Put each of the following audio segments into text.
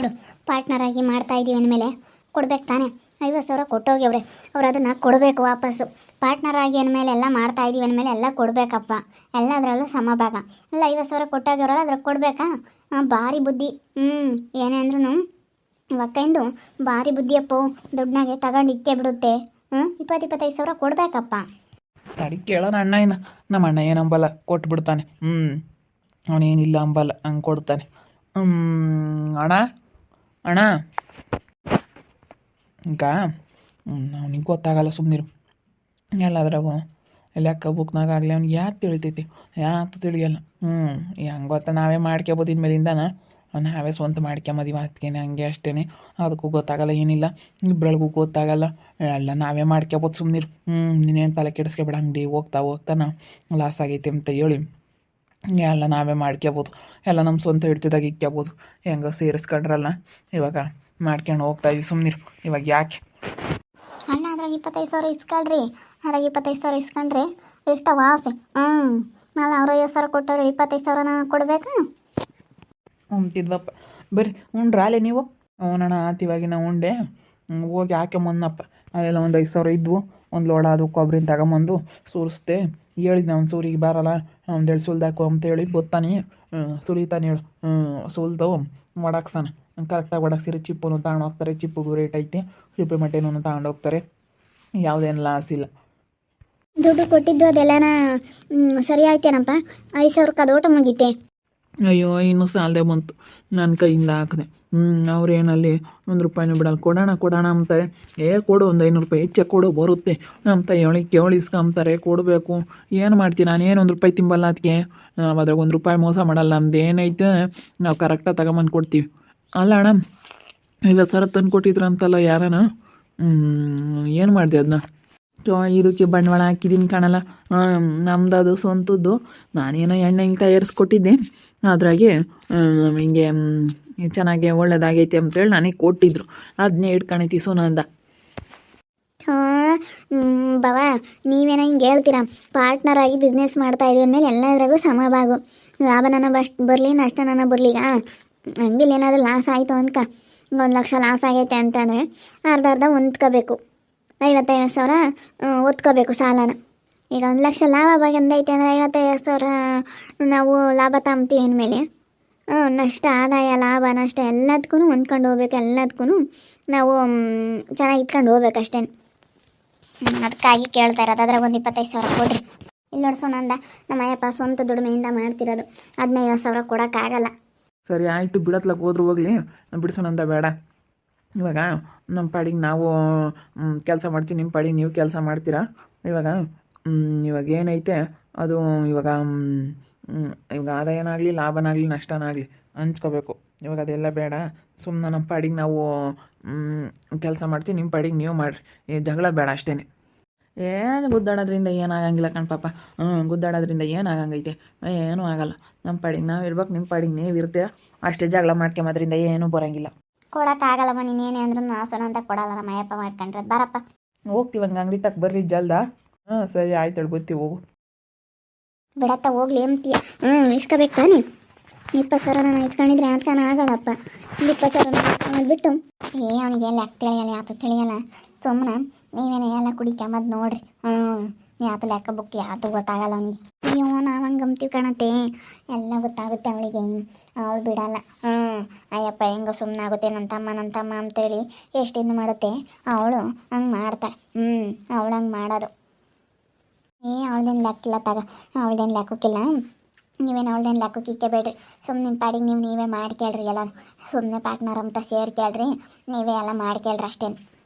ನೋಡು, ಪಾರ್ಟ್ನರ್ ಆಗಿ ಮಾಡ್ತಾ ಇದ್ದೀವಿ ಅಂದಮೇಲೆ ಕೊಡ್ಬೇಕು ತಾನೆ. 50,000 ಕೊಟ್ಟೋಗ್ಯವ್ರೆ, ಅವ್ರು ಅದನ್ನು ಕೊಡಬೇಕು ವಾಪಸ್ಸು. ಪಾರ್ಟ್ನರ್ ಆಗಿ ಅಂದಮೇಲೆ ಎಲ್ಲ ಮಾಡ್ತಾ ಇದ್ದೀವಿ ಅಂದಮೇಲೆ ಎಲ್ಲ ಕೊಡಬೇಕಪ್ಪ, ಎಲ್ಲದರಲ್ಲೂ ಸಮಭಾಗ. ಎಲ್ಲ 50,000 ಕೊಟ್ಟೋಗ್ಯವ್ರಲ್ಲ, ಅದ್ರಾಗ ಕೊಡಬೇಕಾ? ಭಾರಿ ಬುದ್ಧಿ. ಏನೇ ಅಂದ್ರೂ ಇವಕ್ಕಂದು ಭಾರಿ ಬುದ್ಧಿಯಪ್ಪು. ದುಡ್ಡನಾಗೆ ತಗೊಂಡು ಇಕ್ಕೆ ಬಿಡುತ್ತೆ. 20-25,000 ಕೊಡಬೇಕಪ್ಪ. ತಡಿ ಕೇಳೋಣ ಅಣ್ಣ. ಏನು ನಮ್ಮ ಅಣ್ಣ ಏನು ಅಂಬಲ್ಲ, ಕೊಟ್ಬಿಡ್ತಾನೆ. ಅವನೇನಿಲ್ಲ ಅಂಬಲ್ಲ, ಹಂಗೆ ಕೊಡ್ತಾನೆ. ಅಣ್ಣ ಅಣ್ಣ ಈಗ ಅವನಿಗೆ ಗೊತ್ತಾಗಲ್ಲ, ಸುಮ್ಮನಿರು. ಎಲ್ಲಾದ್ರಾಗು ಲೆಕ್ಕ ಬುಕ್ನಾಗ ಆಗಲಿ ಅವ್ನಿಗೆ ಯಾಕೆ ತಿಳಿತೈತಿ, ಯಾಕೆ ತಿಳಿಯಲ್ಲ. ಹೆಂಗೆ ಗೊತ್ತಾ, ನಾವೇ ಮಾಡ್ಕೊಬೋದು ಇನ್ಮೇಲಿಂದಾನ. ನಾವೇ ಸ್ವಂತ ಮಾಡ್ಕೊಂಬದಿ ಮಾತ್ಕೇನೆ, ಹಂಗೆ ಅಷ್ಟೇ. ಅದಕ್ಕೂ ಗೊತ್ತಾಗಲ್ಲ, ಏನಿಲ್ಲ. ಇಬ್ಬರಳಿಗೂ ಗೊತ್ತಾಗಲ್ಲ, ಎಲ್ಲ ನಾವೇ ಮಾಡ್ಕೊಬೋದು. ಸುಮ್ಮನಿರು. ನೀನೇನು ತಲೆ ಕೆಡಿಸ್ಕೊಬೇಡ. ಅಂಗಡಿ ಹೋಗ್ತಾನ ಲಾಸ್ ಆಗೈತೆ ಅಂತ ಹೇಳಿ ಎಲ್ಲ ನಾವೇ ಮಾಡ್ಕೊಬೋದು. ಎಲ್ಲ ನಮ್ಮ ಸ್ವಂತ ಹಿಡ್ತಿದಾಗ ಇಕ್ಕೋಬೋದು. ಹೆಂಗೋ ಸೇರಿಸ್ಕೊಂಡ್ರಲ್ಲ, ಇವಾಗ ಮಾಡ್ಕೊಂಡು ಹೋಗ್ತಾಯಿದ್ವಿ. ಸುಮ್ಮನಿರು. ಇವಾಗ ಯಾಕೆ ಅಣ್ಣ ಅದ್ರಾಗ 25,000 ಇಸ್ಕೊಳ್ರಿ. ಅದ್ರಾಗ 25,000 ಇಸ್ಕೊಂಡ್ರೆ ಇಷ್ಟ ವಾಸೆ. ನಾಳೆ ಅವ್ರು 50,000 ಕೊಟ್ಟವ್ರು, 25,000 ನಾನು ಕೊಡಬೇಕಾ? ಉಣ್ತಿದ್ವಪ್ಪ. ಬರ್ರಿ ಉಂಡ್ರಾಲೆ ನೀವು. ಅವನಣ್ಣ ಆತಿವಾಗಿ ನಾವು ಉಂಡೆ ಹೋಗಿ ಹಾಕೊಂಬಂದಪ್ಪ. ಅದೆಲ್ಲ ಒಂದು 5,000 ಇದ್ವು. ಒಂದು ಲೋಡ ಅದು ಕೊಬ್ಬರಿನ ತಗೊಂಬಂದು ಸೂರಿಸ್ದೆ. ಹೇಳಿದ್ದೆ ಅವ್ನು ಸೂರಿಗೆ ಬರಲ್ಲ, ಒಂದೆರಡು ಸುಲ್ದಾಕು ಅಂತೇಳಿ ಬತ್ತಾನೆ. ಸುಲಿತಾನೆ ಹೇಳು. ಸುಲ್ದು ಒಡಕ್ಸಾನೆ ಕರೆಕ್ಟಾಗಿ ಒಡಕ್ಸಿರಿ. ಚಿಪ್ಪನ್ನು ತಗೊಂಡು ಹೋಗ್ತಾರೆ. ಚಿಪ್ಪಿಗೂ ರೇಟ್ ಐತೆ, ಸಿಪ್ಪೆ ಮಟ್ಟೆನೂ ತಗೊಂಡು ಹೋಗ್ತಾರೆ. ಯಾವುದೇನು ಲಾಸ್ ಇಲ್ಲ. ದುಡ್ಡು ಕೊಟ್ಟಿದ್ದು ಅದೆಲ್ಲನ ಸರಿ ಆಯ್ತೇನಪ್ಪ? 5,000 ಅದೋಟ ಮುಗೀತೆ. ಅಯ್ಯೋ, ಇನ್ನೂ ಸಾಲದೆ ಬಂತು, ನನ್ನ ಕೈಯಿಂದ ಹಾಕಿದೆ. ಅವ್ರೇನಲ್ಲಿ ₹1 ಬಿಡಲ್ಲ. ಕೊಡೋಣ ಅಂತಾರೆ. ಕೊಡು, ಒಂದು 500 ರೂಪಾಯಿ ಹೆಚ್ಚೆ ಕೊಡು, ಬರುತ್ತೆ ಅಂತ ಕೇಳಿ ಇಸ್ಕೊಂತಾರೆ. ಕೊಡಬೇಕು. ಏನು ಮಾಡ್ತೀನಿ ನಾನು? ಏನು ₹1 ತಿಂಬಲ್ಲ. ಅದಕ್ಕೆ ಅದ್ರಾಗ ₹1 ಮೋಸ ಮಾಡಲ್ಲ. ನಮ್ದು ಏನೈತೆ ನಾವು ಕರೆಕ್ಟಾಗಿ ತಗೊಂಬಂದು ಕೊಡ್ತೀವಿ. ಅಲ್ಲ ಅಣ್ಣ, 50,000 ತಂದು ಕೊಟ್ಟಿದ್ರಂತಲ್ಲ ಯಾರನ? ಏನು ಮಾಡಿದೆ ಅದನ್ನ? ಇದಕ್ಕೆ ಬಂಡವಾಳ ಹಾಕಿದ್ದೀನಿ ಕಾಣಲ್ಲ. ನಮ್ದು ಅದು ಸ್ವಂತದ್ದು. ನಾನೇನೋ ಎಣ್ಣೆ ಹಿಂಗೆ ತಯಾರಿಸ್ಕೊಟ್ಟಿದ್ದೆ. ಅದ್ರಾಗೆ ಹಿಂಗೆ ಚೆನ್ನಾಗಿ ಒಳ್ಳೇದಾಗೈತೆ ಅಂತೇಳಿ ನನಗೆ ಕೊಟ್ಟಿದ್ರು. ಅದನ್ನೇ ಇಟ್ಕೊಂಡೈತಿ ಸುನಂದ. ಬಾವ, ನೀವೇನೋ ಹಿಂಗೆ ಹೇಳ್ತೀರಾ? ಪಾರ್ಟ್ನರ್ ಆಗಿ ಬಿಸ್ನೆಸ್ ಮಾಡ್ತಾ ಇದ್ದೀವಿ ಅಂದಮೇಲೆ ಎಲ್ಲದ್ರಾಗೂ ಸಮಭಾಗ. ಲಾಭ ನನ್ನ ಬರಲಿ, ನಷ್ಟ ನನ್ನ ಬರಲಿ. ಹಂಗಿಲ್ಲ, ಏನಾದರೂ ಲಾಸ್ ಆಯಿತು ಅನ್ಕ, 1 ಲಕ್ಷ ಲಾಸ್ ಆಗೈತೆ ಅಂತಂದರೆ ಅರ್ಧ ಹೊಂದ್ಕೋಬೇಕು. 55,000 ಒತ್ಕೋಬೇಕು ಸಾಲನ. ಈಗ 1 ಲಕ್ಷ ಲಾಭ ಬಂದೈತೆ ಅಂದರೆ 55,000 ನಾವು ಲಾಭ ತಗೊಂತೀವಿ ಅಂದಮೇಲೆ ನಷ್ಟ, ಆದಾಯ, ಲಾಭ, ನಷ್ಟ ಎಲ್ಲದಕ್ಕೂ ಹೊಂದ್ಕೊಂಡು ಹೋಗ್ಬೇಕು. ಎಲ್ಲದಕ್ಕೂ ನಾವು ಚೆನ್ನಾಗಿ ಇಟ್ಕೊಂಡು ಹೋಗ್ಬೇಕು ಅಷ್ಟೇ. ಅದಕ್ಕಾಗಿ ಕೇಳ್ತಾ ಇರೋದು. ಅದ್ರಾಗ ಒಂದು 25,000 ಕೊಡ್ರಿ. ಇಲ್ಲಿ ನೋಡ್ಸೋಣಂದ ನಮ್ಮ ಅಯ್ಯಪ್ಪ ಸ್ವಂತ ದುಡಿಮೆಯಿಂದ ಮಾಡ್ತಿರೋದು. 15,000 ಕೊಡೋಕ್ಕಾಗಲ್ಲ. ಸರಿ ಆಯಿತು, ಬಿಡತ್ಲಕ್ಕೆ ಹೋದ್ರು ಹೋಗಲಿ, ಬಿಡಿಸೋಣಂದ ಬೇಡ. ಇವಾಗ ನಮ್ಮ ಪಾಡಿಗೆ ನಾವು ಕೆಲಸ ಮಾಡ್ತೀವಿ, ನಿಮ್ಮ ಪಾಡಿಗೆ ನೀವು ಕೆಲಸ ಮಾಡ್ತೀರಾ. ಇವಾಗ ಏನೈತೆ ಅದು ಇವಾಗ ಆದಾಯನಾಗಲಿ, ಲಾಭನಾಗಲಿ, ನಷ್ಟನಾಗಲಿ ಹಂಚ್ಕೋಬೇಕು. ಇವಾಗ ಅದೆಲ್ಲ ಬೇಡ. ಸುಮ್ಮನೆ ನಮ್ಮ ಪಾಡಿಗೆ ನಾವು ಕೆಲಸ ಮಾಡ್ತೀವಿ, ನಿಮ್ಮ ಪಾಡಿಗೆ ನೀವು ಮಾಡಿರಿ. ಈ ಜಗಳ ಬೇಡ ಅಷ್ಟೇ. ಏನು ಗುದ್ದಾಡೋದ್ರಿಂದ ಏನಾಗಂಗಿಲ್ಲ ಕಣ್ಪಾಪ. ಗುದ್ದಾಡೋದ್ರಿಂದ ಏನಾಗಂಗೈತೆ? ಏನೂ ಆಗಲ್ಲ. ನಮ್ಮ ಪಾಡಿಗೆ ನಾವು ಇರ್ಬೇಕು, ನಿಮ್ಮ ಪಾಡಿಗೆ ನೀವು ಇರ್ತೀರ ಅಷ್ಟೇ. ಜಗಳ ಮಾಡ್ಕೊಂಬೋದ್ರಿಂದ ಏನೂ ಬರೋಂಗಿಲ್ಲ. ಕೊಡೋಕ್ಕಾಗಲ್ಲಮ್ಮ. ನೀನೇನೇ ಅಂದ್ರೂ ನಾಸನ ಅಂತ ಕೊಡಲ್ಲ. ನಮ್ಮ ಅಯ್ಯಪ್ಪ ಮಾಡ್ಕೊಂಡ್ರೆ ಬಾರಪ್ಪ. ಹೋಗ್ತೀವಿ ಹಂಗೆ ಅಂಗಡಿ ತಕ್ಕ ಬರ್ರಿ ಜಲ್ದ. ಸರಿ ಆಯ್ತು, ಗೊತ್ತಿ ಹೋಗು. ಬಿಡತ್ತ ಹೋಗ್ಲಿ ಅಂತೀಯ. ಇಸ್ಕೋಬೇಕು ತಾನೆ. 20,000 ನಾನು ಇಸ್ಕೊಂಡಿದ್ರೆ ಅದಕ್ಕನ ಆಗಲ್ಲಪ್ಪ. 20,000 ಬಿಟ್ಟು ಅವನಿಗೆ ಎಲ್ಲ ತಿಳಿಯಲ್ಲ, ಯಾತು ತಿಳಿಯಲ್ಲ. ಸುಮ್ಮನೆ ನೀವೇನೇ ಎಲ್ಲ ಕುಡಿಕೊಂಬದು ನೋಡ್ರಿ. ಯಾತು ಲೆಕ್ಕ ಬುಕ್ ಯಾತು ಗೊತ್ತಾಗಲ್ಲ ಅವನಿಗೆ. ಅಯ್ಯೋ, ನಾವು ಹಂಗೆ ಗಮ್ತೀವಿ ಕಾಣತ್ತೆ. ಎಲ್ಲ ಗೊತ್ತಾಗುತ್ತೆ ಅವಳಿಗೆ. ಅವಳು ಬಿಡಲ್ಲ. ಅಯ್ಯಪ್ಪ ಹೆಂಗೋ ಸುಮ್ಮನೆ ಆಗುತ್ತೆ, ನನ್ನ ತಮ್ಮ ಅಂತೇಳಿ ಎಷ್ಟಿಂದ ಮಾಡುತ್ತೆ. ಅವಳು ಹಂಗೆ ಮಾಡ್ತಾಳೆ. ಅವಳು ಹಂಗೆ ಮಾಡೋದು. ಅವಳದೇನು ಲೆಕ್ಕಿಲ್ಲ ತಗ. ಅವಳದೇನು ಲೆಕ್ಕಕ್ಕಿಲ್ಲ. ನೀವೇನು ಅವಳದೇನು ಲೆಕ್ಕಕ್ಕೆ ಇಕ್ಕಬೇಡ್ರಿ. ಸುಮ್ಮನೆ ನಿಮ್ಮ ಪಾಡಿಗೆ ನೀವೇ ಮಾಡ್ಕೇಳ್ರಿ. ಎಲ್ಲ ಸುಮ್ಮನೆ ಪಾರ್ಟ್ನರ್ ಅಂತ ಸೇರ್ಕೇಳ್ರಿ. ನೀವೇ ಎಲ್ಲ ಮಾಡ್ಕೇಳ್ರಿ ಅಷ್ಟೇ.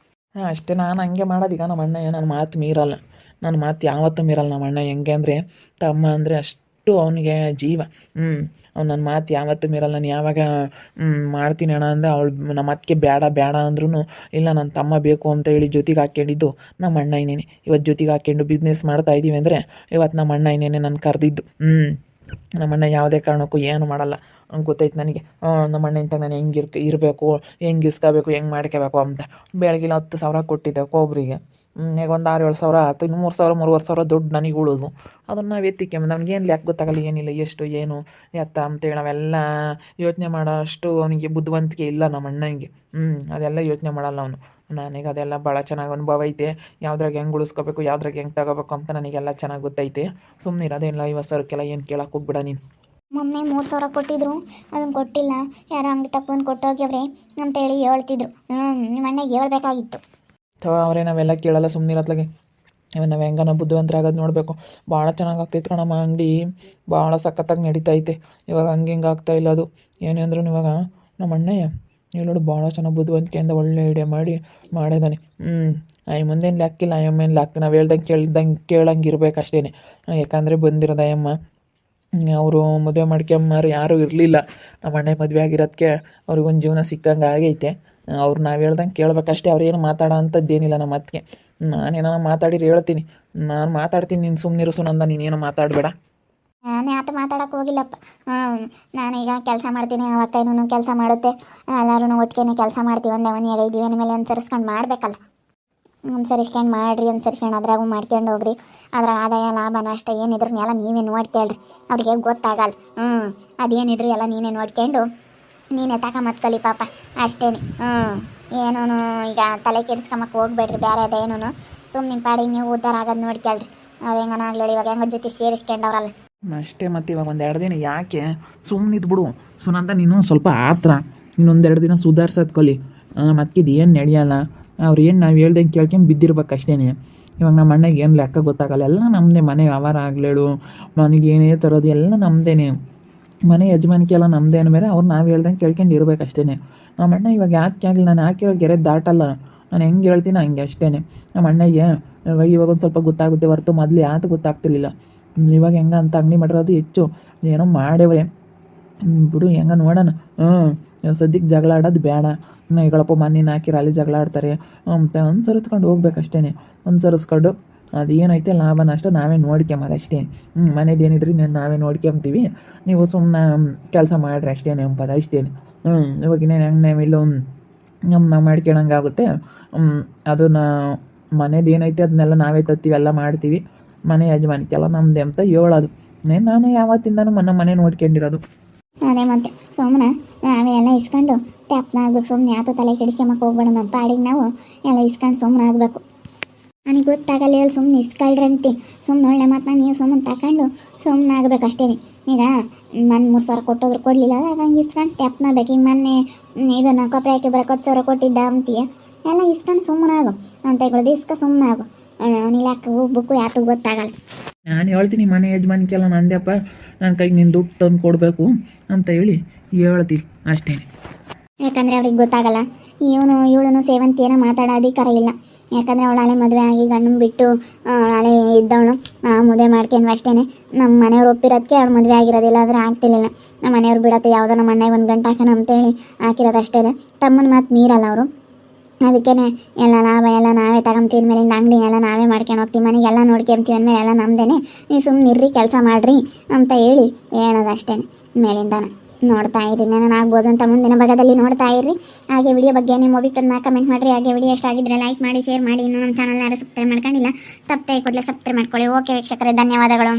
ಅಷ್ಟೇ. ನಾನು ಹಂಗೆ ಮಾಡೋದೀಗ. ನಮ್ಮ ಅಣ್ಣ ನನ್ನ ಮಾತು ಮೀರಲ್ಲ. ನನ್ನ ಮಾತು ಯಾವತ್ತೂ ಮೀರಲ್ಲ ನಮ್ಮ ಅಣ್ಣ. ಹೆಂಗೆ ಅಂದರೆ ತಮ್ಮ ಅಂದರೆ ಅಷ್ಟು ಅವನಿಗೆ ಜೀವ. ಅವ್ನು ನನ್ನ ಮಾತು ಯಾವತ್ತೂ ಮೀರಲ್ಲ. ನಾನು ಯಾವಾಗ ಮಾಡ್ತೀನಿ ಅಣ್ಣ ಅಂದರೆ ಅವಳು ನಮ್ಮ ಅತ್ತಿಗೆ ಬೇಡ ಅಂದ್ರೂ ಇಲ್ಲ, ನನ್ನ ತಮ್ಮ ಬೇಕು ಅಂತ ಹೇಳಿ ಜೊತೆಗೆ ಹಾಕ್ಕೊಂಡಿದ್ದು ನಮ್ಮ ಅಣ್ಣ ಇನ್ನೇನೆ. ಇವತ್ತು ಜೊತೆಗೆ ಹಾಕ್ಕೊಂಡು ಬಿಸ್ನೆಸ್ ಮಾಡ್ತಾಯಿದ್ದೀವಿ ಅಂದರೆ ಇವತ್ತು ನಮ್ಮ ಅಣ್ಣ ಇನ್ನೇನೆ ನನ್ನ ಕರೆದಿದ್ದು. ನಮ್ಮ ಅಣ್ಣ ಯಾವುದೇ ಕಾರಣಕ್ಕೂ ಏನು ಮಾಡಲ್ಲ. ಗೊತ್ತೈತೆ ನನಗೆ. ನಮ್ಮ ಅಣ್ಣ ಇಂತ ನಾನು ಹೆಂಗೆ ಇರಬೇಕು, ಹೆಂಗೆ ಇಸ್ಕೋಬೇಕು, ಹೆಂಗೆ ಮಾಡ್ಕೋಬೇಕು ಅಂತ. ಬೆಳಗ್ಗೆ 10,000 ಕೊಟ್ಟಿದ್ದೆ ಕೊಬ್ಬರಿಗೆ. ಈಗ ಒಂದು 6-7 ಸಾವಿರ ಆಯ್ತು, ಇನ್ನು 3,000 3,500 ದುಡ್ಡು ನನಗೆ ಉಳೋದು. ಅದನ್ನು ನಾವು ಎತ್ತಿಕ್ಕೆ ನಮ್ಗೇನು ಲೆಕ್ಕ ಗೊತ್ತಾಗಲ್ಲ, ಏನಿಲ್ಲ, ಎಷ್ಟು ಏನು ಎತ್ತ ಅಂತೇಳಿ ನಾವೆಲ್ಲ ಯೋಚನೆ ಮಾಡೋ ಅಷ್ಟು ಅವನಿಗೆ ಬುದ್ಧಿವಂತಿಕೆ ಇಲ್ಲ ನಮ್ಮ ಅಣ್ಣಂಗೆ. ಅದೆಲ್ಲ ಯೋಚನೆ ಮಾಡಲ್ಲ ಅವನು. ನನಗೆ ಅದೆಲ್ಲ ಭಾಳ ಚೆನ್ನಾಗಿ ಅನುಭವ ಐತೆ. ಯಾವ್ದ್ರಾಗ ಹೆಂಗೆ ಉಳಿಸ್ಕೋಬೇಕು, ಯಾವ್ದ್ರಾಗ ಹೆಂಗೆ ತಗೋಬೇಕು ಅಂತ ನನಗೆಲ್ಲ ಚೆನ್ನಾಗಿ ಗೊತ್ತೈತೆ. ಸುಮ್ಮನೆ ಇರೋದೇನಿಲ್ಲ 50,000ಕ್ಕೆಲ್ಲ ಏನು ಕೇಳಕ್ಕೆ ಹೋಗ್ಬಿಡ ನೀನು. ಮೊನ್ನೆ 3,000 ಕೊಟ್ಟಿದ್ರು, ಅದನ್ನು ಕೊಟ್ಟಿಲ್ಲ, ಯಾರೋ ಅಂಗಡಿ ತಗೊಂಡು ಕೊಟ್ಟೋಗ್ಯವ್ರೆ ಅಂತೇಳಿ ಹೇಳ್ತಿದ್ರು. ನಿಮ್ಮ ಅಣ್ಣಗೆ ಹೇಳ್ಬೇಕಾಗಿತ್ತು. ಅಥವಾ ಅವರೇ ನಾವೆಲ್ಲ ಕೇಳಲ್ಲ, ಸುಮ್ಮನೆ ಇರತ್ಲಾಗೆ ನಾವು ಹೆಂಗನ ಬುದ್ಧಿವಂತರಾಗೋದು ನೋಡಬೇಕು. ಭಾಳ ಚೆನ್ನಾಗಿ ಆಗ್ತೈತೆ ಕಣಮ್ಮ ಅಂಗಡಿ, ಭಾಳ ಸಖತ್ತಾಗಿ ನಡೀತೈತೆ. ಇವಾಗ ಹಂಗೆ ಹಿಂಗೆ ಆಗ್ತಾಯಿಲ್ಲ ಅದು. ಏನೇ ಅಂದ್ರೂ ಇವಾಗ ನಮ್ಮ ಅಣ್ಣಯ್ಯ ನೋಡು ಭಾಳ ಚೆನ್ನಾಗಿ ಬುದ್ಧಿವಂತಿಕೆಯಿಂದ ಒಳ್ಳೆ ಐಡಿಯಾ ಮಾಡಿದ್ದಾನೆ. ಮುಂದೇನು ಲೆಕ್ಕಿಲ್ಲ, ಅಯ್ಯಮ್ಮೇನು ಲೆಕ್ಕ ನಾವು ಹೇಳ್ದಂಗೆ ಕೇಳಂಗೆ ಇರ್ಬೇಕು ಅಷ್ಟೇ. ಯಾಕಂದರೆ ಬಂದಿರೋದು ಅಯ್ಯಮ್ಮ ಅವರು ಮದುವೆ ಮಾಡ್ಕೊಂಬಾರು ಯಾರೂ ಇರಲಿಲ್ಲ. ನಮ್ಮ ಅಣ್ಣ ಮದುವೆ ಆಗಿರೋದಕ್ಕೆ ಅವ್ರಿಗೊಂದು ಜೀವನ ಸಿಕ್ಕಂಗೆ ಆಗೈತೆ. ಅವ್ರು ನಾವು ಹೇಳ್ದಂಗೆ ಕೇಳಬೇಕಷ್ಟೇ. ಅವ್ರೇನು ಮಾತಾಡೋ ಅಂಥದ್ದೇನಿಲ್ಲ ನಮ್ಮ ಅತ್ತಿಗೆ. ನಾನೇನೋ ಮಾತಾಡಿರಿ ಹೇಳ್ತೀನಿ, ನಾನು ಮಾತಾಡ್ತೀನಿ, ನೀನು ಸುಮ್ಮನಿರು ಸುನಂದ, ನೀನೇನೋ ಮಾತಾಡಬೇಡ. ನಾನು ಯಾಕೆ ಮಾತಾಡೋಕೆ ಹೋಗಿಲ್ಲಪ್ಪ. ನಾನೀಗ ಕೆಲಸ ಮಾಡ್ತೀನಿ, ಅವತ್ತೇನೂ ಕೆಲಸ ಮಾಡುತ್ತೆ, ಎಲ್ಲರೂ ಒಟ್ಟಿಗೆ ಕೆಲಸ ಮಾಡ್ತೀವಿ. ಒಂದೇ ಮನೆಯಾಗ ಇದ್ದೀವಿ ಅಂದಮೇಲೆ ಅನುಸರಿಸ್ಕೊಂಡು ಮಾಡಬೇಕಲ್ಲ. ಅನುಸರಿಸ್ಕೊಂಡು ಮಾಡಿರಿ, ಅನುಸರಿಸ್ಕೊಂಡು ಅದ್ರಾಗೂ ಮಾಡ್ಕೊಂಡು ಹೋಗ್ರಿ. ಅದ್ರಾಗ ಆದಾಯ ಲಾಭ ನಷ್ಟ ಏನಿದ್ರು ಎಲ್ಲ ನೀವೇ ನೋಡ್ತೇಳ್ರಿ. ಅವ್ರಿಗೆ ಗೊತ್ತಾಗಲ್ಲ. ಅದೇನಿದ್ರು ಎಲ್ಲ ನೀನೇ ನೋಡ್ಕೊಂಡು ನೀನೇ ತಗೊಂಬತ್ತು ಕಲಿ ಪಾಪ ಅಷ್ಟೇ. ಏನೂ ಈಗ ತಲೆ ಕೆಡಿಸ್ಕೊಂಬಕ್ಕೆ ಹೋಗ್ಬೇಡ್ರಿ. ಬೇರೆ ಅದೇನೂ ಸುಮ್ಮನೆ ನಿಮ್ಮ ಪಾಡಿಗೆ ನೀವು ಉದ್ಧಾರ ಆಗೋದು ನೋಡ್ಕೊಳ್ರಿ. ಅವ್ರು ಹೆಂಗನಾಗ್ಲಿ ಇವಾಗ ಹೆಂಗ ಜೊತೆಗೆ ಸೇರಿಸ್ಕೊಂಡವ್ರಲ್ಲ ಅಷ್ಟೇ. ಮತ್ತು ಇವಾಗ 1-2 ದಿನ ಯಾಕೆ ಸುಮ್ಮನಿದ್ಬಿಡು ಸುನಂದ, ನೀನು ಸ್ವಲ್ಪ ಆತ್ರ. ಇನ್ನೊಂದೆರಡು ದಿನ ಸುಧಾರ್ಸೋದು ಕಲಿ. ಮತ್ತಿದು ಏನು ನಡೆಯಲ್ಲ. ಅವ್ರು ಏನು ನಾವು ಹೇಳ್ದಂಗೆ ಕೇಳ್ಕೊಂಡು ಬಿದ್ದಿರ್ಬೇಕು ಅಷ್ಟೇ. ಇವಾಗ ನಮ್ಮ ಅಣ್ಣಗೆ ಏನು ಲೆಕ್ಕ ಗೊತ್ತಾಗಲ್ಲ. ಎಲ್ಲ ನಮ್ಮದೇ, ಮನೆ ವ್ಯವಹಾರ ಆಗಲೇಳು, ಮನೆಗೆ ಏನೇ ತರೋದು ಎಲ್ಲ ನಮ್ಮದೇ. ಮನೆ ಯಜಮಾನಿಕೆ ಎಲ್ಲ ನಮ್ಮದೇ ಅಂದಮೇಲೆ ಅವ್ರು ನಾವು ಹೇಳ್ದಂಗೆ ಕೇಳ್ಕೊಂಡು ಇರ್ಬೇಕು ಅಷ್ಟೇ. ನಮ್ಮ ಅಣ್ಣ ಇವಾಗ ಯಾಕೆ ಆಗಲಿ, ನಾನು ಹಾಕಿರೋ ಗೆರೆ ದಾಟಲ್ಲ. ನಾನು ಹೆಂಗೆ ಹೇಳ್ತೀನಿ ಹಂಗೆ ಅಷ್ಟೇ. ನಮ್ಮ ಅಣ್ಣಗೆ ಇವಾಗ ಒಂದು ಸ್ವಲ್ಪ ಗೊತ್ತಾಗುತ್ತೆ ಹೊರತು ಮೊದಲು ಯಾಕೆ ಗೊತ್ತಾಗ್ತಿರ್ಲಿಲ್ಲ. ಇವಾಗ ಹೆಂಗೆ ಅಂತ ಅಂಗಡಿ ಮಾಡಿರೋದು ಹೆಚ್ಚು ಏನೋ ಮಾಡೇವ್ರೆ ಬಿಡು, ಹೆಂಗೆ ನೋಡೋಣ. ಸದ್ಯಕ್ಕೆ ಜಗಳ ಆಡೋದು ಬೇಡ. ಈಗಳಪ್ಪ ಮನೇನ ಹಾಕಿರೋ ಅಲ್ಲಿ ಜಗಳ ಆಡ್ತಾರೆ ಅಂತ ಅನುಸರಿಸ್ಕೊಂಡು ಹೋಗ್ಬೇಕಷ್ಟೇ. ಅನುಸರಿಸ್ಕೊಂಡು ಅದೇನೈತೆ ಲಾಭ ನಷ್ಟ ನಾವೇ ನೋಡ್ಕೊಂಬೋದು ಅಷ್ಟೇ. ಮನೇದು ಏನಿದ್ರಿ ನಾವೇ ನೋಡ್ಕೊಂತೀವಿ, ನೀವು ಸುಮ್ಮನೆ ಕೆಲಸ ಮಾಡಿರಿ ಅಷ್ಟೇ ಅಂಪದು ಅಷ್ಟೇ. ಇವಾಗ ಇನ್ನೇನು ಹೆಂಗೆ ನಾವಿಲ್ಲೂ ನಾವು ಮಾಡ್ಕೊಳಂಗೆ ಆಗುತ್ತೆ. ಅದನ್ನು ಮನೇದು ಏನೈತೆ ಅದನ್ನೆಲ್ಲ ನಾವೇ ತತ್ತೀವಿ, ಎಲ್ಲ ಮಾಡ್ತೀವಿ. ಮನೆ ಯಜಮಾನಿಕೆಲ್ಲ ನಮ್ಮದೇ ಅಂತ ಹೇಳೋದು. ನಾನೇ ಯಾವತ್ತಿಂದನೂ ಮನೆ ನೋಡ್ಕೊಂಡಿರೋದು. ಅದೇ ಮತ್ತೆ ಸುಮ್ಮನೆ ನಾವೇ ಎಲ್ಲ ಇಸ್ಕೊಂಡು ಟ್ಯಾಪ್ನ ಆಗ್ಬೇಕು. ಸುಮ್ಮನೆ ಯಾತ ತಲೆ ಕೆಡಿಸ್ಕೊಂಬಕ್ಕೆ ಹೋಗ್ಬೇಡ. ನಮ್ಮ ಪಾಡಿಗೆ ನಾವು ಎಲ್ಲ ಇಸ್ಕೊಂಡು ಸುಮ್ಮನೆ ಆಗಬೇಕು. ನನಗೆ ಗೊತ್ತಾಗಲ್ಲ ಹೇಳಿ ಸುಮ್ಮನೆ ಇಸ್ಕೊಳ್ರಂತೆ. ಸುಮ್ಮನೆ ಒಳ್ಳೆ ಮಾತನ್ನ ನೀವು ಸುಮ್ಮನೆ ತಗೊಂಡು ಸುಮ್ಮನೆ ಆಗಬೇಕು ಅಷ್ಟೇ. ಈಗ ಮೊನ್ನೆ 3,000 ಕೊಟ್ಟೋದ್ರು ಕೊಡಲಿಲ್ಲ, ಹಂಗೆ ಇಸ್ಕೊಂಡು ಟ್ಯಾಪ್ನ ಬೇಕು. ಈಗ ಮೊನ್ನೆ ಇದನ್ನು ಕೊಪ್ಪರೆ ಹಾಕಿ ಬರೋಕೆ 10,000 ಕೊಟ್ಟಿದ್ದ ಅಂತೀಯ, ಎಲ್ಲ ಇಸ್ಕೊಂಡು ಸುಮ್ಮನೆ ಆಗು ಅಂತ ಹೇಳೋದು. ಸುಮ್ಮನೆ ಆಗು. ನೀನು ಯಾಕೆ ಹೋಗ್ಬೇಕು ಯಾತು ಗೊತ್ತಾಗಲ್ಲ. ನಾನು ಹೇಳ್ತೀನಿ ಮನೆ ಯಜಮಾನಿಕೆಲ್ಲ ನಂದೆಪ್ಪ, ನನ್ನ ಕೈಗೆ ನೀನು ದುಡ್ಡು ತಂದು ಕೊಡಬೇಕು ಅಂತ ಹೇಳಿ ಹೇಳ್ತೀನಿ ಅಷ್ಟೇ. ಯಾಕಂದರೆ ಅವ್ರಿಗೆ ಗೊತ್ತಾಗಲ್ಲ. ಇವಳು ಸೇವಂತಿ ಏನೋ ಮಾತಾಡೋ ಅಧಿಕಾರ ಇಲ್ಲ. ಯಾಕಂದರೆ ಅವಳಾಲೆ ಮದುವೆ ಆಗಿ ಗಂಡನ ಬಿಟ್ಟು ಅವಳಾಲೆ ಇದ್ದವಳು. ಮದುವೆ ಮಾಡ್ಕೊಂಡು ಅಷ್ಟೇ. ನಮ್ಮ ಮನೆಯವ್ರು ಒಪ್ಪಿರೋದಕ್ಕೆ ಅವ್ಳು ಮದುವೆ ಆಗಿರೋದಿಲ್ಲ, ಆದರೆ ಆಗ್ತಿರ್ಲಿಲ್ಲ. ನಮ್ಮ ಮನೆಯವ್ರು ಬಿಡತ್ತೆ ಯಾವುದೋ ನಮ್ಮ ಅಣ್ಣಗೆ ಒಂದು ಗಂಟೆ ಹಾಕೋಣ ಅಂತೇಳಿ ಹಾಕಿರೋದು ಅಷ್ಟೇ. ತಮ್ಮನ ಮಾತು ಮೀರಲ್ಲ ಅವರು. ಅದಕ್ಕೇ ಎಲ್ಲ ಲಾಭ ಎಲ್ಲ ನಾವೇ ತಗೊಂತೀವಿ. ಮೇಲಿಂದ ಅಂಗಡಿ ಎಲ್ಲ ನಾವೇ ಮಾಡ್ಕೊಂಡು ಹೋಗ್ತೀವಿ, ಮನೆಗೆಲ್ಲ ನೋಡ್ಕೊಂತೀವಿ ಅಂದಮೇಲೆ ಎಲ್ಲ ನಮ್ಮದೇ. ನೀವು ಸುಮ್ಮನೆ ಇರ್ರಿ, ಕೆಲಸ ಮಾಡಿರಿ ಅಂತ ಹೇಳಿ ಹೇಳೋದು ಅಷ್ಟೇ. ಮೇಲಿಂದ ನೋಡ್ತಾ ಇರಿ, ನಾನು ಆಗ್ಬೋದು ಅಂತ ಮುಂದಿನ ಭಾಗದಲ್ಲಿ ನೋಡ್ತಾ ಇರ್ರಿ. ಹಾಗೆ ವಿಡಿಯೋ ಬಗ್ಗೆ ನಿಮ್ಮ ಅಭಿಪ್ರಾಯನ ಕಮೆಂಟ್ ಮಾಡಿರಿ. ಹಾಗೆ ವಿಡಿಯೋ ಇಷ್ಟ ಆಗಿದ್ದರೆ ಲೈಕ್ ಮಾಡಿ, ಶೇರ್ ಮಾಡಿ. ಇನ್ನೂ ನಮ್ಮ ಚಾನಲ್ ಯಾರು ಸಬ್ಸ್ಕ್ರೈಬ್ ಮಾಡ್ಕೊಂಡಿಲ್ಲ, ತಪ್ಪದೆ ಕೂಡಲೇ ಸಬ್ಸ್ಕ್ರೈಬ್ ಮಾಡ್ಕೊಳ್ಳಿ. ಓಕೆ ವೀಕ್ಷಕರೇ, ಧನ್ಯವಾದಗಳು.